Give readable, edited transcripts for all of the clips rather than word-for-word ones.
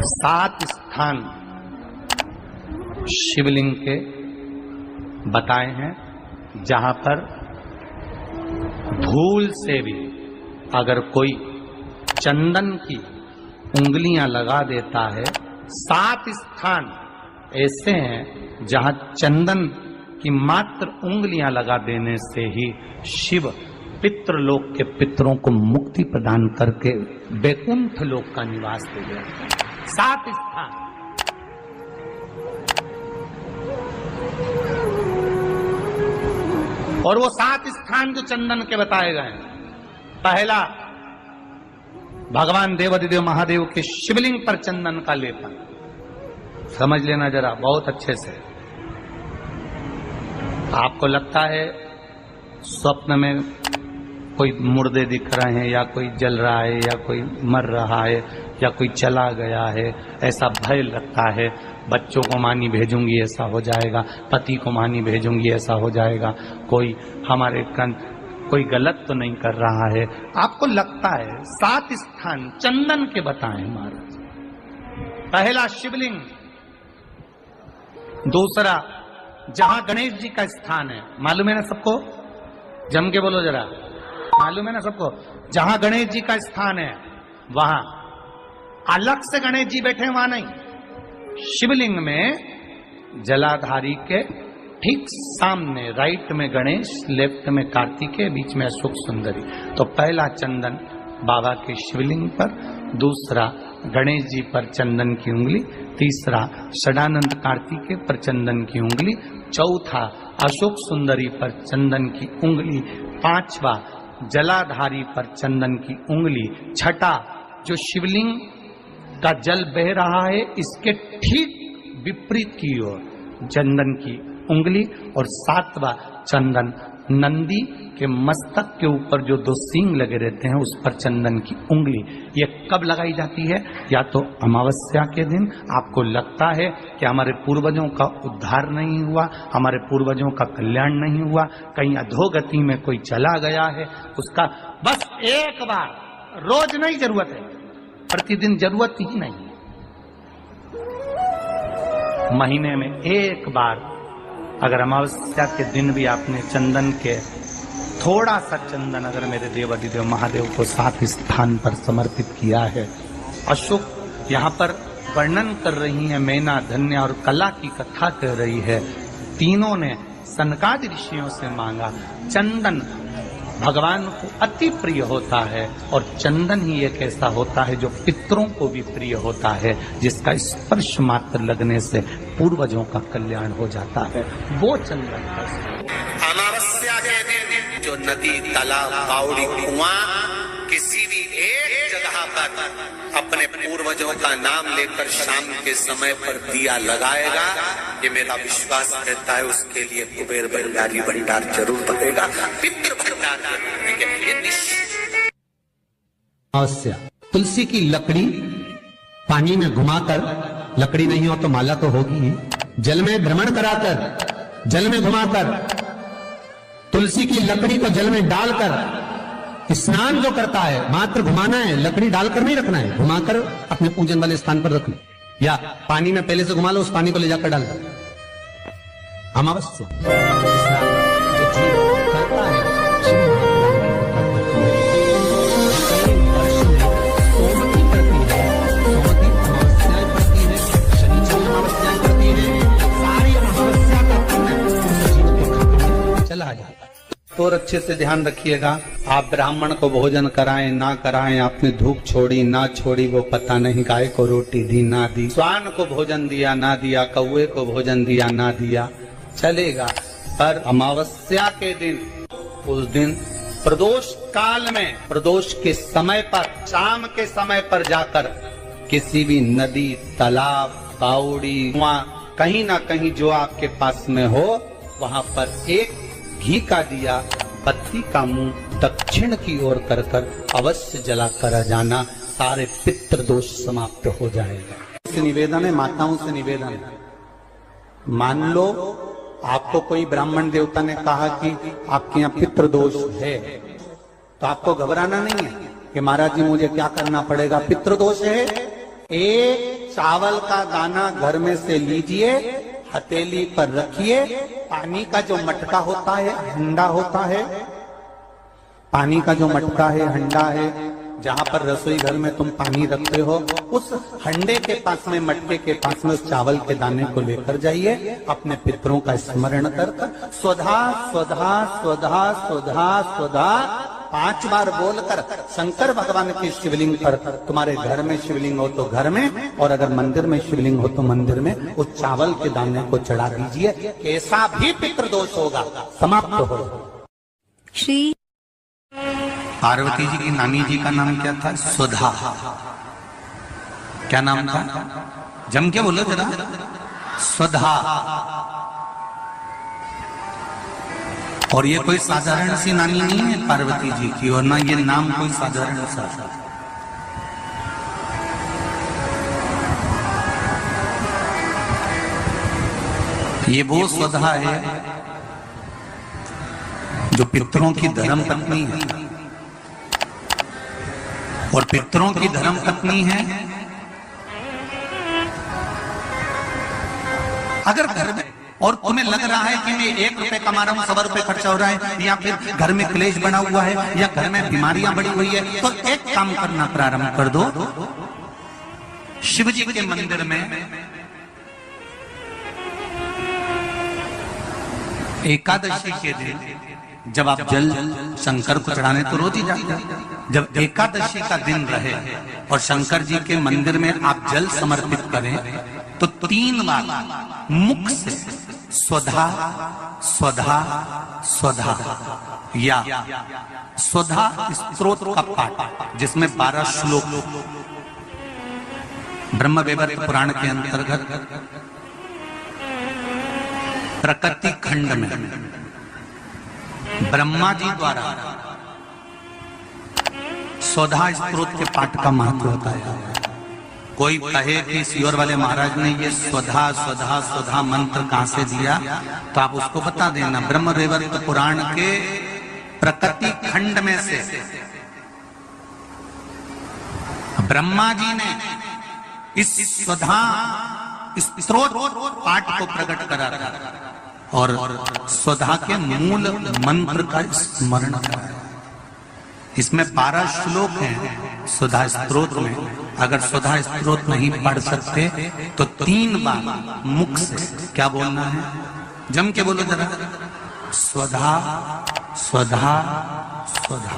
7 स्थान शिवलिंग के बताए हैं जहां पर भूल से भी अगर कोई चंदन की उंगलियां लगा देता है। 7 स्थान ऐसे हैं जहां चंदन की मात्र उंगलियां लगा देने से ही शिव पितृलोक के पितरों को मुक्ति प्रदान करके वैकुंठ लोक का निवास दे गया। 7 स्थान। और वो 7 स्थान जो चंदन के बताए गए हैं, पहला भगवान देवाधिदेव महादेव के शिवलिंग पर चंदन का लेपन। समझ लेना जरा बहुत अच्छे से। आपको लगता है स्वप्न में कोई मुर्दे दिख रहे हैं या कोई जल रहा है या कोई मर रहा है या कोई चला गया है, ऐसा भय लगता है। बच्चों को मानी भेजूंगी ऐसा हो जाएगा, पति को मानी भेजूंगी ऐसा हो जाएगा, कोई हमारे कोई गलत तो नहीं कर रहा है, आपको लगता है। 7 स्थान चंदन के बताएं महाराज। पहला शिवलिंग, दूसरा जहां गणेश जी का स्थान है, मालूम है ना सबको? जम के बोलो जरा, मालूम है ना सबको? जहां गणेश जी का स्थान है वहां अलग से गणेश जी बैठे, वहां नहीं। शिवलिंग में जलाधारी के ठीक सामने राइट में गणेश, लेफ्ट में कार्तिकेय, बीच में अशोक सुंदरी। तो पहला चंदन बाबा के शिवलिंग पर, दूसरा गणेश जी पर चंदन की उंगली, तीसरा षडानंद कार्तिकेय पर चंदन की उंगली, चौथा अशोक सुंदरी पर चंदन की उंगली, पांचवा जलाधारी पर चंदन की उंगली, छठा जो शिवलिंग का जल बह रहा है इसके ठीक विपरीत की ओर चंदन की उंगली, और 7वां चंदन नंदी के मस्तक के ऊपर जो 2 सींग लगे रहते हैं उस पर चंदन की उंगली। ये कब लगाई जाती है? या तो अमावस्या के दिन। आपको लगता है कि हमारे पूर्वजों का उद्धार नहीं हुआ, हमारे पूर्वजों का कल्याण नहीं हुआ, कहीं अधोगति में कोई चला गया है, उसका बस एक बार, रोज नहीं जरूरत है, प्रतिदिन जरूरत ही नहीं, महीने में एक बार अगर अमावस्या के दिन भी आपने चंदन के थोड़ा सा चंदन अगर मेरे देवाधिदेव महादेव को 7 स्थान पर समर्पित किया है। अशोक यहाँ पर वर्णन कर रही है, मैना, धन्य और कला की कथा कह रही है। तीनों ने सनकादि ऋषियों से मांगा। चंदन भगवान को अति प्रिय होता है और चंदन ही एक ऐसा होता है जो पितरों को भी प्रिय होता है, जिसका स्पर्श मात्र लगने से पूर्वजों का कल्याण हो जाता है। वो चंदन अमावस्या के दिन जो नदी, तालाब, बावड़ी, कुआं किसी भी एक जगह पर अपने पूर्वजों का नाम लेकर शाम के समय पर दिया लगाएगा, ये मेरा विश्वास रहता है, उसके लिए कुबेर भंडारी भंडार जरूर बनेगा, पितृ भंडार जरूर बनेंगे। अवश्य तुलसी की लकड़ी पानी में घुमाकर, लकड़ी नहीं हो तो माला तो होगी ही, जल में भ्रमण कराकर, जल में घुमाकर, तुलसी की लकड़ी को जल में डालकर स्नान जो करता है, मात्र घुमाना है, लकड़ी डालकर नहीं रखना है, घुमाकर अपने पूजन वाले स्थान पर रखना, या पानी में पहले से घुमा लो, उस पानी को ले जाकर डाल दो। अमावस्या जो जीव करता है चला जाता। तो अच्छे से ध्यान रखिएगा, आप ब्राह्मण को भोजन कराएं ना कराएं, आपने धूप छोड़ी ना छोड़ी वो पता नहीं, गाय को रोटी दी ना दी, स्वान को भोजन दिया ना दिया, कौवे को भोजन दिया ना दिया, चलेगा। पर अमावस्या के दिन, उस दिन प्रदोष काल में, प्रदोष के समय पर, शाम के समय पर जाकर किसी भी नदी, तालाब, बावड़ी, कुआं, कहीं ना कहीं जो आपके पास में हो, वहां पर एक घी का दिया, बत्ती का मुंह दक्षिण की ओर कर अवश्य जला कर जाना, सारे पितृ दोष समाप्त हो जाएगा। निवेदन है, माताओं से निवेदन है, मान लो आपको कोई ब्राह्मण देवता ने कहा कि आपके यहाँ पितृ दोष है, तो आपको घबराना नहीं है कि महाराज जी मुझे क्या करना पड़ेगा, पितृ दोष है एक चावल का दाना घर में से लीजिए, हथेली पर रखिए, पानी का जो मटका होता है, हंडा होता है, पानी का जो मटका है, हंडा है, जहां पर रसोई घर में तुम पानी रखते हो, उस हंडे के पास में, मटके के पास में उस चावल के दाने को लेकर जाइए, अपने पितरों का स्मरण कर कर स्वधा स्वधा स्वधा स्वधा स्वधा 5 बार बोलकर शंकर भगवान की शिवलिंग पर, तुम्हारे घर में शिवलिंग हो तो घर में, और अगर मंदिर में शिवलिंग हो तो मंदिर में, उस चावल के दाने को चढ़ा दीजिए। कैसा भी पितृदोष होगा समाप्त हो। श्री पार्वती जी की नानी जी का नाम क्या था? सुधा। क्या नाम था? जम के बोलो जरा। सुधा। और ये कोई साधारण सी नानी नहीं है पार्वती जी की, और ना ये नाम कोई साधारण सा। ये वो सुधा है जो पितरों की धर्म पत्नी है, और पितरों की धर्म पत्नी है। अगर घर में, और तुम्हें लग रहा है कि मैं 1 रुपए कमा रहा हूं, 100 रुपए खर्चा हो रहा है, या फिर घर में क्लेश बना हुआ है, या घर में बीमारियां बढ़ी हुई है, तो एक काम करना प्रारंभ कर दो। शिव जी के मंदिर में एकादशी के दिन जब आप जल शंकर को चढ़ाने तो रोज ही जाते हैं, जब एकादशी का दिन रहे और शंकर जी के मंदिर में आप जल समर्पित करें, तो 3 बार मुख से स्वधा स्वधा स्वधा या स्वधा स्तोत्र का पाठ, जिसमें 12 श्लोक ब्रह्म वैवर्त पुराण के अंतर्गत प्रकृति खंड में ब्रह्मा जी द्वारा स्वधा स्तोत्र के पाठ का महत्व होता है। कोई कहे कि सियोर वाले महाराज ने ये स्वधा स्वधा स्वधा मंत्र कहां से दिया, तो आप उसको बता देना। ब्रह्म वैवर्त पुराण के प्रकृति खंड में से ब्रह्मा जी ने इस स्वधा स्तोत्र पाठ को प्रकट करा था, और स्वधा के मूल मंत्र का स्मरण करा। इसमें 12 श्लोक हैं स्वधा स्तोत्र में। अगर स्वधा स्तोत्र नहीं पढ़ सकते तो 3 बार मुख से क्या बोलना है? जम के बोलो जरा। स्वधा स्वधा स्वधा।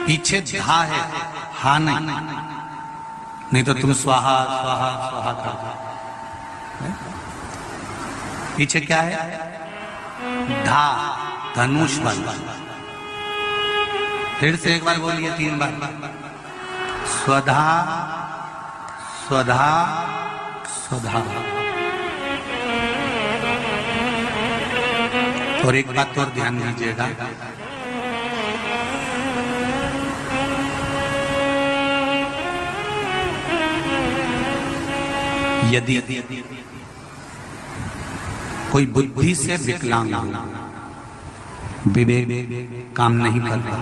पीछे धा है, हा नहीं तो तुम स्वाहा स्वाहा स्वाहा कर। पीछे क्या है? धा, धनुष बल। फिर से एक बार बोलिए, 3 बार। स्वधा स्वधा स्वधा। और एक बात और ध्यान दीजिएगा, यदि कोई बुद्धि से विकलांग, विवेक काम नहीं कर रहा,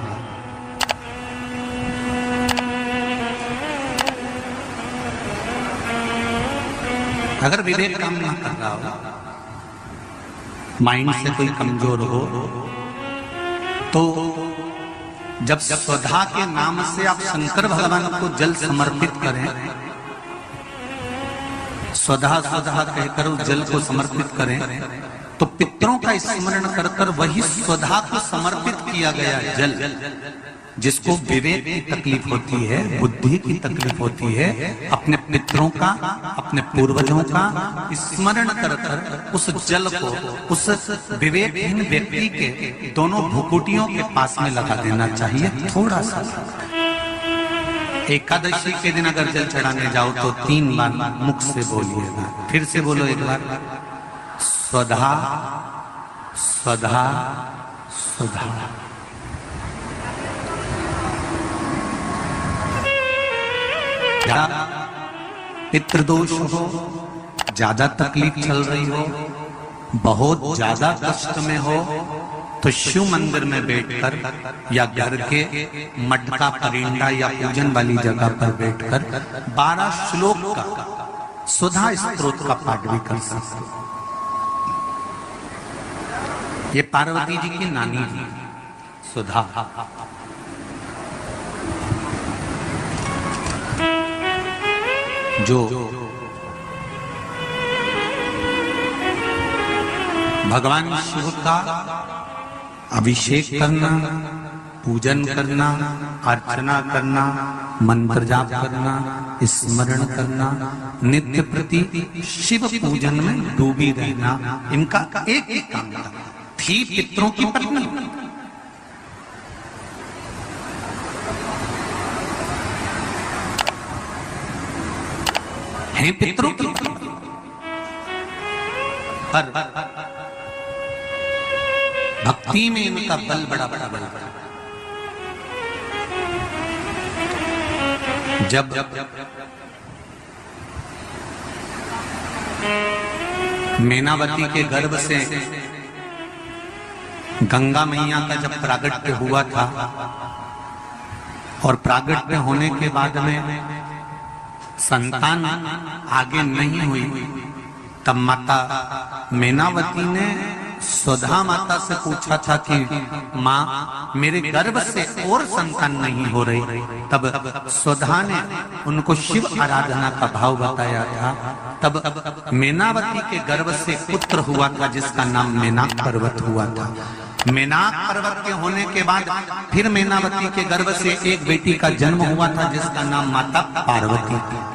अगर विवेक काम नहीं कर रहा हो, माइंड से कोई कमजोर हो, तो जब स्वधा के नाम से आप शंकर भगवान को जल समर्पित करें, स्वधा स्वधा कहकर उस जल को समर्पित करें, तो पितरों का स्मरण कर कर वही स्वधा को समर्पित किया गया जल, जिसको विवेक की तकलीफ होती है, बुद्धि की तकलीफ होती है, अपने पितरों का, अपने पूर्वजों का स्मरण कर कर उस जल को उस विवेकहीन व्यक्ति के दोनों भुकुटियों के पास में लगा देना चाहिए। थोड़ा सा एकादशी के दिन अगर जल चढ़ाने जाओ तो 3 बार मुख से बोलिएगा। फिर से बोलो एक बार। स्वधा स्वधा स्वधा। पितृदोष हो, ज्यादा तकलीफ चल रही हो, बहुत ज्यादा कष्ट में हो, तो शिव मंदिर में बैठकर या घर के मटका परिंदा या पूजन वाली जगह पर बैठकर 12 श्लोक का सुधा स्तोत्र का पाठ भी कर सकते। ये पार्वती जी की नानी जी सुधा। जो भगवान शिव का अभिषेक करना, पूजन करना, अर्चना करना, मंत्र जाप करना, स्मरण करना, नित्य प्रति शिव पूजन में डूबी रहना, इनका एक एक काम था। थी पितरों की पत्नी, हैं पितरों की पत्नी, पर भक्ति में इनका बल बड़ा बड़ा बल बड़ा। जब मैनावती के गर्भ से गंगा मैया का जब प्रागट्य हुआ था और प्रागट्य होने के बाद में संतान आगे नहीं हुई, तब माता मैनावती ने सुधा माता से पूछा था कि माँ मेरे गर्भ से और संतान नहीं हो रही। तब सुधा ने उनको शिव आराधना का भाव बताया था। तब मैनावती के गर्भ से पुत्र हुआ था जिसका नाम मैनाक पर्वत हुआ था। मैनाक पर्वत के होने के बाद फिर मैनावती के गर्भ से एक बेटी का जन्म हुआ था जिसका नाम माता पार्वती थी।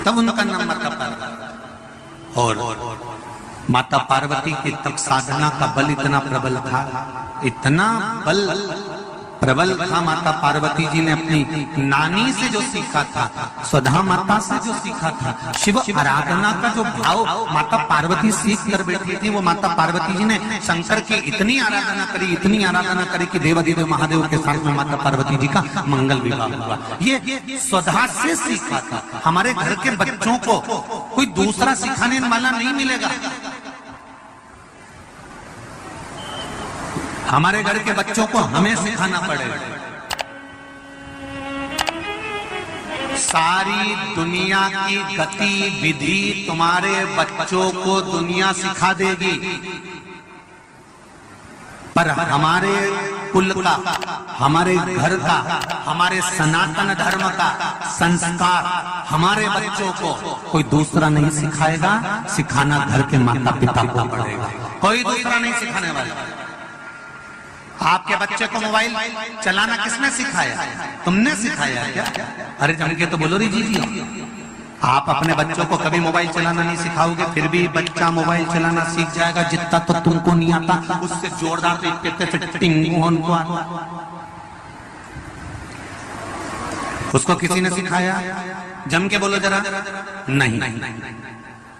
तब उनका नाम माता पार्वती। और माता पार्वती की तब साधना का बल इतना प्रबल था, इतना बल प्रबल था। माता पार्वती जी ने अपनी नानी से जो सीखा था, सुधा माता से जो सीखा था, शिव आराधना का जो भाव माता पार्वती सीख कर बैठी थी, वो माता पार्वती जी ने शंकर की इतनी आराधना करी, इतनी आराधना करी कि देवाधिदेव महादेव के साथ में माता पार्वती जी का मंगल विवाह हुआ। ये सुधा से सीखा था। हमारे घर के बच्चों को कोई दूसरा सिखाने वाला नहीं मिलेगा। हमारे घर के बच्चों को हमें सिखाना पड़ेगा। सारी दुनिया की गतिविधि तुम्हारे बच्चों को दुनिया सिखा देगी, पर हमारे कुल का, हमारे घर का, हमारे सनातन धर्म का संस्कार हमारे बच्चों को कोई दूसरा नहीं सिखाएगा। सिखाना घर के माता पिता को पड़ेगा, कोई दूसरा नहीं सिखाने वाला। आपके बच्चे को मोबाइल चलाना किसने सिखाया? तुमने सिखाया क्या? अरे जम के तो बोलो री जी। आप अपने बच्चों को कभी मोबाइल चलाना नहीं सिखाओगे, फिर भी बच्चा मोबाइल चलाना सीख जाएगा। जितना तो तुमको नहीं आता उससे जोरदार तो उसको किसी ने सिखाया? जम के बोलो जरा। नहीं,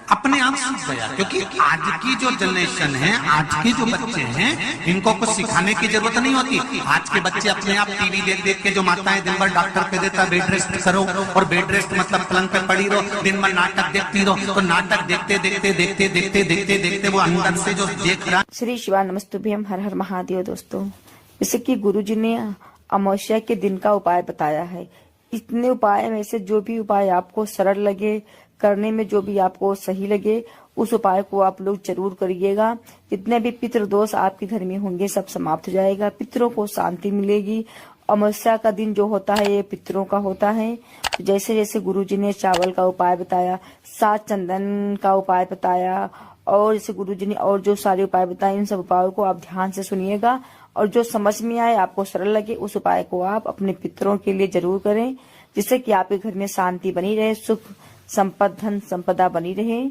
अपने आप सीख गया। क्योंकि आज की जो जनरेशन है, आज के जो बच्चे हैं, इनको कुछ सिखाने की जरूरत नहीं होती। आज के बच्चे अपने आप टीवी देख देख के, जो माताएं दिन भर डॉक्टर कह देता बेड रेस्ट करो, और बेड रेस्ट मतलब पलंग पे पड़ी रहो, दिन भर नाटक देखती रहो, तो नाटक देखते देखते देखते देखते देखते देखते वो अंदर से जो देख रहा। श्री शिवाय नमस्तुभ्यम, हर हर महादेव। दोस्तों, जैसे कि गुरुजी ने अमावस्या के दिन का उपाय बताया है, इतने उपाय में से जो भी उपाय आपको सरल लगे, करने में जो भी आपको सही लगे, उस उपाय को आप लोग जरूर करिएगा। जितने भी पितृ दोष आपके घर में होंगे सब समाप्त हो जाएगा, पितरों को शांति मिलेगी। अमावस्या का दिन जो होता है ये पितरों का होता है। तो जैसे जैसे गुरुजी ने चावल का उपाय बताया, 7 चंदन का उपाय बताया, और जैसे गुरुजी ने और जो सारे उपाय बताए, इन सब उपायों को आप ध्यान से सुनिएगा, और जो समझ में आए, आपको सरल लगे, उस उपाय को आप अपने पितरों के लिए जरूर करें, जिससे कि आपके घर में शांति बनी रहे, सुख संपद धन संपदा बनी रहे।